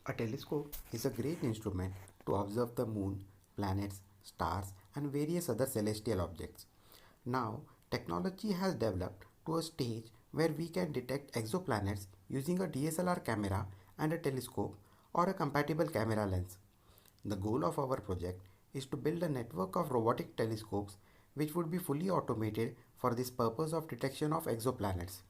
A telescope is a great instrument to observe the moon, planets, stars, and various other celestial objects. Now, technology has developed to a stage where we can detect exoplanets using a DSLR camera and a telescope or a compatible camera lens. The goal of our project is to build a network of robotic telescopes which would be fully automated for this purpose of detection of exoplanets.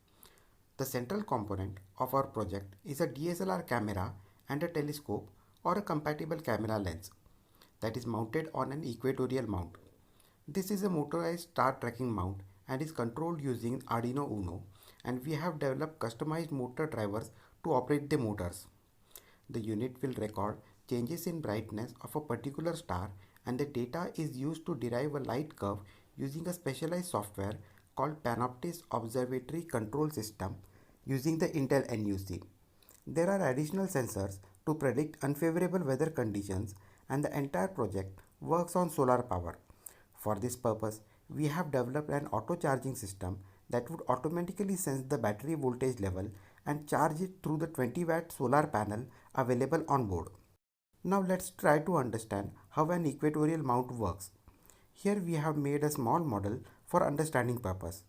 The central component of our project is a DSLR camera and a telescope or a compatible camera lens that is mounted on an equatorial mount. This is a motorized star tracking mount and is controlled using Arduino Uno, and we have developed customized motor drivers to operate the motors. The unit will record changes in brightness of a particular star, and the data is used to derive a light curve using a specialized software called Panoptis Observatory Control System using the Intel NUC. There are additional sensors to predict unfavorable weather conditions, and the entire project works on solar power. For this purpose, we have developed an auto charging system that would automatically sense the battery voltage level and charge it through the 20-watt solar panel available on board. Now let's try to understand how an equatorial mount works. Here we have made a small model for understanding purpose.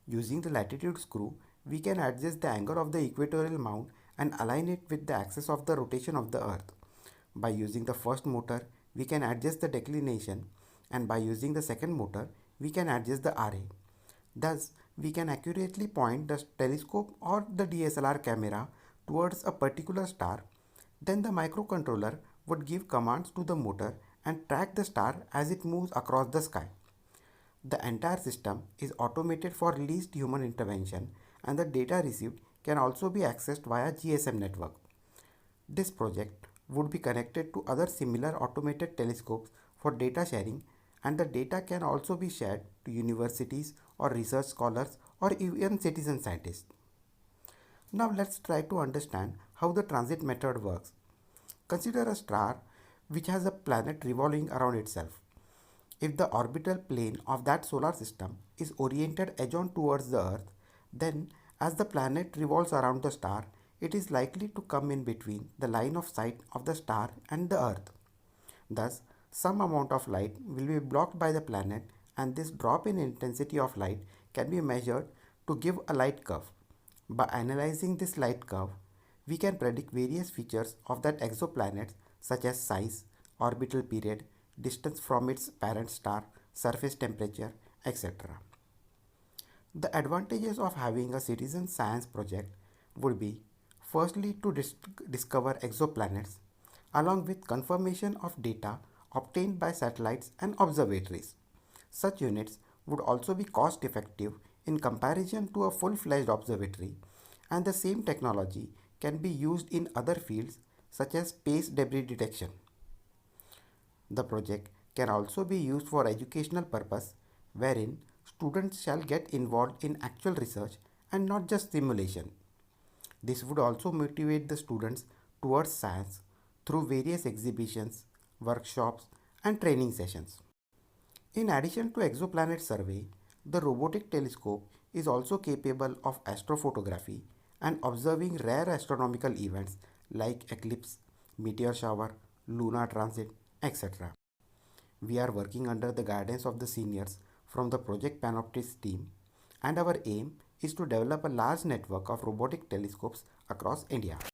Using the latitude screw, we can adjust the angle of the equatorial mount and align it with the axis of the rotation of the earth. By using the first motor, we can adjust the declination, and by using the second motor, we can adjust the RA. Thus, we can accurately point the telescope or the DSLR camera towards a particular star. Then the microcontroller would give commands to the motor and track the star as it moves across the sky. The entire system is automated for least human intervention, and the data received can also be accessed via GSM network. This project would be connected to other similar automated telescopes for data sharing, and the data can also be shared to universities or research scholars or even citizen scientists. Now let's try to understand how the transit method works. Consider a star which has a planet revolving around itself. If the orbital plane of that solar system is oriented edge-on towards the Earth, then as the planet revolves around the star, it is likely to come in between the line of sight of the star and the Earth. Thus, some amount of light will be blocked by the planet, and this drop in intensity of light can be measured to give a light curve. By analyzing this light curve, we can predict various features of that exoplanet such as size, orbital period, distance from its parent star, surface temperature, etc. The advantages of having a citizen science project would be firstly to discover exoplanets along with confirmation of data obtained by satellites and observatories. Such units would also be cost effective in comparison to a full-fledged observatory, and the same technology can be used in other fields such as space debris detection. The project can also be used for educational purpose, wherein students shall get involved in actual research and not just simulation. This would also motivate the students towards science through various exhibitions, workshops, and training sessions. In addition to exoplanet survey, the robotic telescope is also capable of astrophotography and observing rare astronomical events like eclipse, meteor shower, lunar transit, etc. We are working under the guidance of the seniors from the Project Panoptis team, and our aim is to develop a large network of robotic telescopes across India.